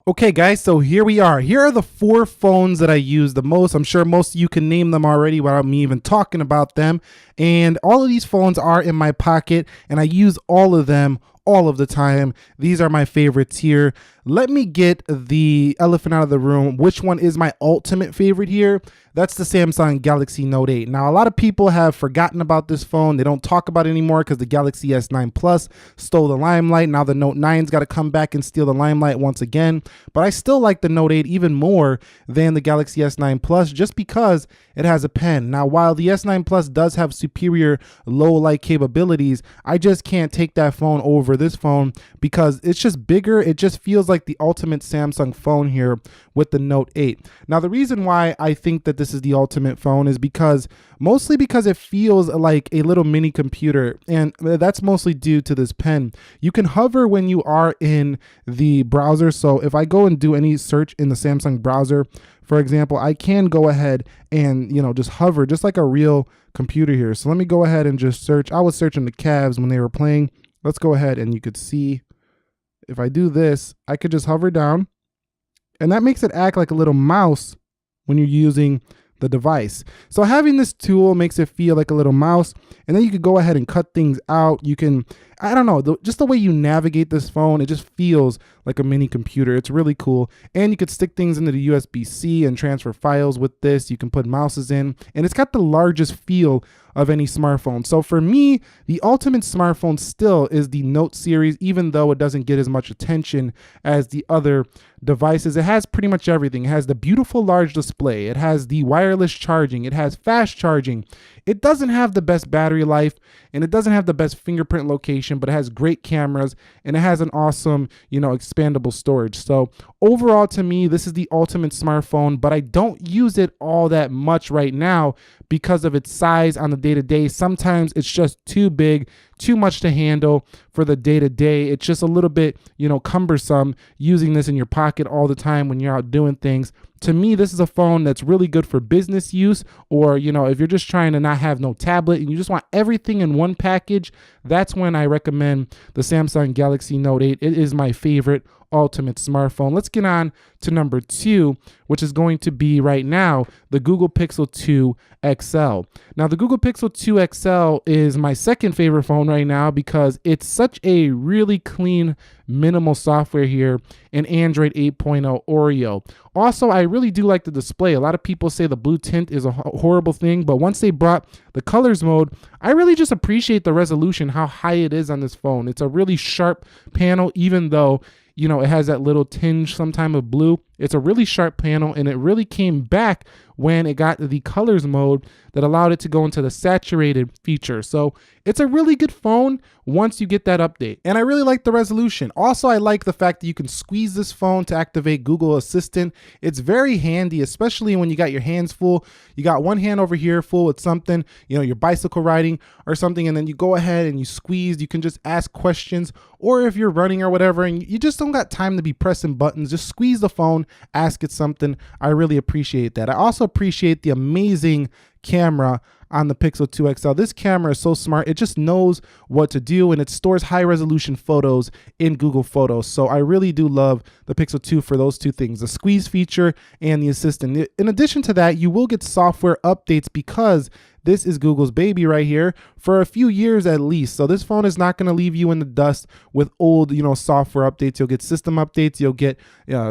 Okay guys, so here we are. Here are the four phones that I use the most. I'm sure most of you can name them already without me even talking about them. And all of these phones are in my pocket and I use all of them all of the time. These are my favorites here. Let me get the elephant out of the room. Which one is my ultimate favorite here? That's the Samsung Galaxy Note 8. Now, a lot of people have forgotten about this phone. They don't talk about it anymore because the Galaxy S9 Plus stole the limelight. Now the Note 9's got to come back and steal the limelight once again. But I still like the Note 8 even more than the Galaxy S9 Plus just because it has a pen. Now, while the S9 Plus does have superior low light capabilities, I just can't take that phone over this phone because it's just bigger. It just feels like the ultimate Samsung phone here with the Note 8. Now, the reason why I think that this is the ultimate phone is mostly because it feels like a little mini computer, and that's mostly due to this pen. You can hover when you are in the browser. So if I go and do any search in the Samsung browser, for example, I can go ahead and, just hover just like a real computer here. So let me go ahead and just search. I was searching the Cavs when they were playing. Let's go ahead and you could see if I do this, I could just hover down and that makes it act like a little mouse when you're using the device. So having this tool makes it feel like a little mouse, and then you could go ahead and cut things out. You can, I don't know, just the way you navigate this phone, it just feels like a mini computer. It's really cool. And you could stick things into the USB-C and transfer files with this. You can put mouses in, and it's got the largest feel of any smartphone. So for me, the ultimate smartphone still is the Note series, even though it doesn't get as much attention as the other devices. It has pretty much everything. It has the beautiful large display. It has the wireless charging. It has fast charging. It doesn't have the best battery life and it doesn't have the best fingerprint location, but it has great cameras and it has an awesome, expandable storage. So overall, to me, this is the ultimate smartphone, but I don't use it all that much right now because of its size on the day-to-day. Sometimes it's just too big, too much to handle for the day-to-day. It's just a little bit, cumbersome using this in your pocket all the time when you're out doing things. To me, this is a phone that's really good for business use, or, if you're just trying to not have no tablet and you just want everything in one package, that's when I recommend the Samsung Galaxy Note 8. It is my favorite ultimate smartphone. Let's get on to number 2, which is going to be right now the Google Pixel 2 XL. Now, the Google Pixel 2 XL is my second favorite phone right now because it's such a really clean, minimal software here in Android 8.0 Oreo. Also, I really do like the display. A lot of people say the blue tint is a horrible thing, but once they brought the colors mode, I really just appreciate the resolution, how high it is on this phone. It's a really sharp panel, even though it has that little tinge sometime of blue. It's a really sharp panel, and it really came back when it got the colors mode that allowed it to go into the saturated feature. So it's a really good phone once you get that update. And I really like the resolution. Also, I like the fact that you can squeeze this phone to activate Google Assistant. It's very handy, especially when you got your hands full. You got one hand over here full with something, you're bicycle riding or something, and then you go ahead and you squeeze. You can just ask questions, or if you're running or whatever and you just don't got time to be pressing buttons, just squeeze the phone, ask it something. I really appreciate that. I also appreciate the amazing camera on the Pixel 2 XL. This camera is so smart. It just knows what to do, and it stores high resolution photos in Google Photos. So I really do love the Pixel 2 for those two things, the squeeze feature and the assistant. In addition to that, you will get software updates because this is Google's baby right here for a few years at least. So this phone is not going to leave you in the dust with old, software updates. You'll get system updates, you'll get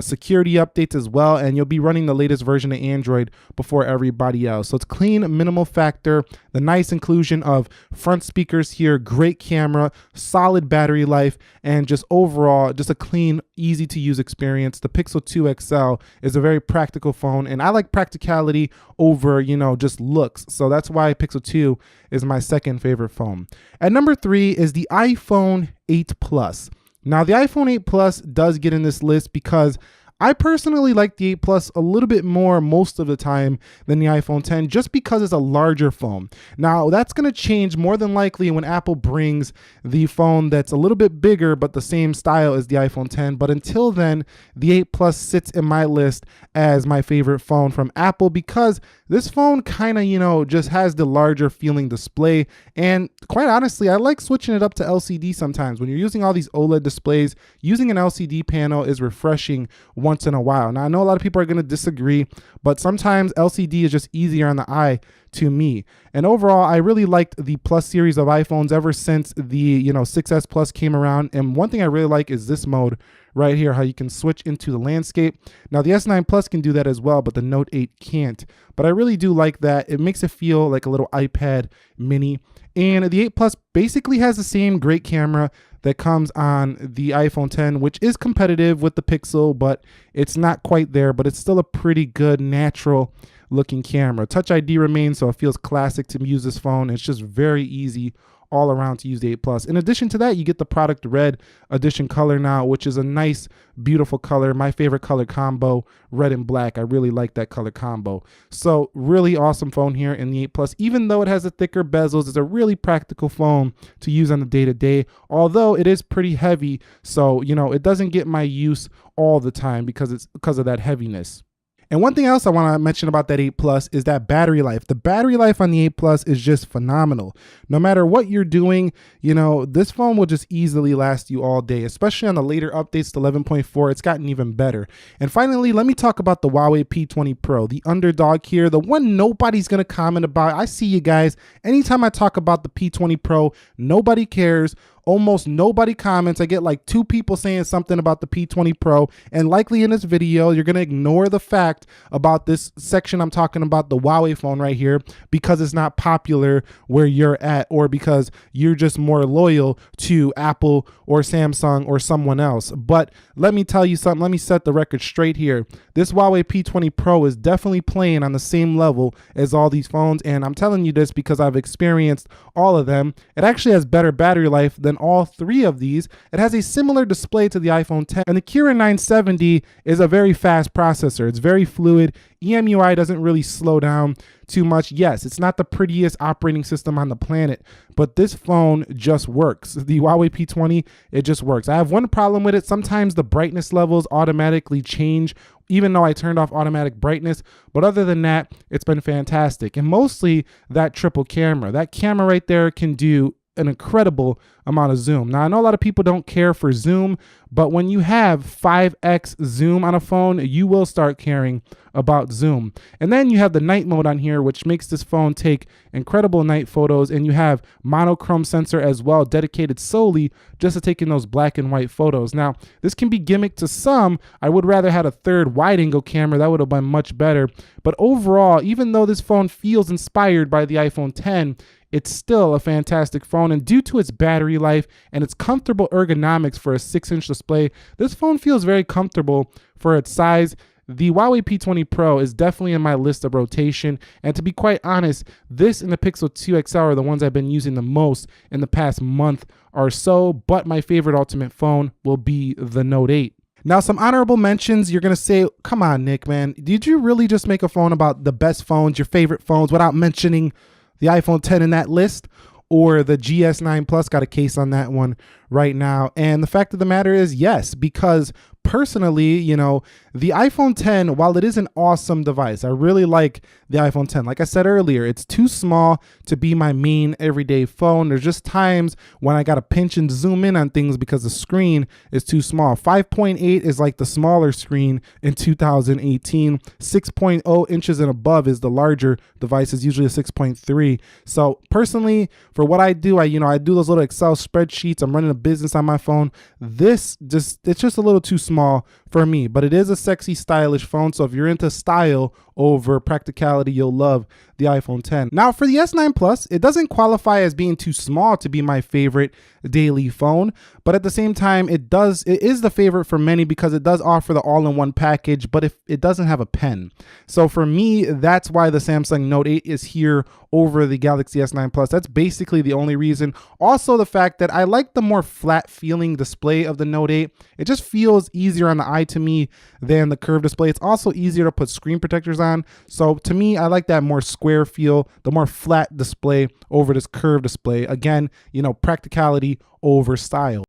security updates as well, and you'll be running the latest version of Android before everybody else. So it's clean, minimal factor, the nice inclusion of front speakers here, great camera, solid battery life, and just overall, just a clean, easy to use experience. The Pixel 2 XL is a very practical phone, and I like practicality over, just looks. So that's why Pixel 2 is my second favorite phone. At number 3 is the iPhone 8 Plus. Now, the iPhone 8 Plus does get in this list because I personally like the 8 Plus a little bit more most of the time than the iPhone 10, just because it's a larger phone. Now, that's going to change more than likely when Apple brings the phone that's a little bit bigger but the same style as the iPhone 10. But until then, the 8 Plus sits in my list as my favorite phone from Apple because this phone kind of, just has the larger feeling display. And quite honestly, I like switching it up to LCD sometimes. When you're using all these OLED displays, using an LCD panel is refreshing once in a while. Now I know a lot of people are going to disagree, but sometimes LCD is just easier on the eye to me. And overall, I really liked the Plus series of iPhones ever since the 6S Plus came around. And one thing I really like is this mode right here, how you can switch into the landscape. Now the S9 Plus can do that as well, but the Note 8 can't. But I really do like that. It makes it feel like a little iPad mini. And the 8 Plus basically has the same great camera that comes on the iPhone 10, which is competitive with the Pixel, but it's not quite there, but it's still a pretty good natural looking camera. Touch ID remains, so it feels classic to use this phone. It's just very easy all around to use the 8 Plus. In addition to that, you get the product red edition color now, which is a nice, beautiful color. My favorite color combo, red and black. I really like that color combo. So really awesome phone here in the 8 Plus. Even though it has a thicker bezels, it's a really practical phone to use on the day-to-day, although it is pretty heavy. So, it doesn't get my use all the time because of that heaviness. And one thing else I want to mention about that 8 Plus is that battery life. The battery life on the 8 Plus is just phenomenal. No matter what you're doing, this phone will just easily last you all day, especially on the later updates to 11.4. It's gotten even better. And finally, let me talk about the Huawei P20 Pro, the underdog here, the one nobody's going to comment about. I see you guys. Anytime I talk about the P20 Pro, nobody cares. Almost nobody comments. I get like 2 people saying something about the P20 Pro, and likely in this video, you're gonna ignore the fact about this section I'm talking about, the Huawei phone right here, because it's not popular where you're at, or because you're just more loyal to Apple or Samsung or someone else. But let me tell you something, let me set the record straight here. This Huawei P20 Pro is definitely playing on the same level as all these phones, and I'm telling you this because I've experienced all of them. It actually has better battery life than all 3 of these. It has a similar display to the iPhone 10, and the Kirin 970 is a very fast processor. It's very fluid. EMUI doesn't really slow down too much. Yes, it's not the prettiest operating system on the planet, but this phone just works. The Huawei P20, it just works. I have one problem with it. Sometimes the brightness levels automatically change, even though I turned off automatic brightness. But other than that, it's been fantastic. And mostly that triple camera. That camera right there can do an incredible amount of zoom. Now, I know a lot of people don't care for zoom, but when you have 5x zoom on a phone, you will start caring about zoom. And then you have the night mode on here, which makes this phone take incredible night photos, and you have monochrome sensor as well, dedicated solely just to taking those black and white photos. Now, this can be gimmicked to some. I would rather had a third wide angle camera. That would have been much better. But overall, even though this phone feels inspired by the iPhone 10, it's still a fantastic phone, and due to its battery life and its comfortable ergonomics for a 6-inch display, this phone feels very comfortable for its size. The Huawei P20 Pro is definitely in my list of rotation, and to be quite honest, this and the Pixel 2 XL are the ones I've been using the most in the past month or so, but my favorite ultimate phone will be the Note 8. Now, some honorable mentions. You're going to say, come on, Nick, man, did you really just make a phone about the best phones, your favorite phones, without mentioning the iPhone 10 in that list? Or the GS9 Plus? Got a case on that one right now. And the fact of the matter is, yes, because personally, the iPhone 10, while it is an awesome device, I really like the iPhone 10. Like I said earlier, it's too small to be my main everyday phone. There's just times when I got to pinch and zoom in on things because the screen is too small. 5.8 is like the smaller screen in 2018. 6.0 inches and above is the larger device, is usually a 6.3. So personally, for what I do, I do those little Excel spreadsheets. I'm running a business on my phone. It's just a little too small for me, but it is a sexy, stylish phone. So if you're into style over practicality, you'll love the iPhone 10. Now for the S9 Plus, it doesn't qualify as being too small to be my favorite daily phone, but at the same time, it is the favorite for many because it does offer the all-in-one package, but if it doesn't have a pen. So for me, that's why the Samsung Note 8 is here over the Galaxy S9 Plus. That's basically the only reason. Also the fact that I like the more flat feeling display of the Note 8. It just feels easier on the eye to me than the curved display. It's also easier to put screen protectors on. So to me, I like that more square feel, the more flat display over this curved display. Again, practicality over style.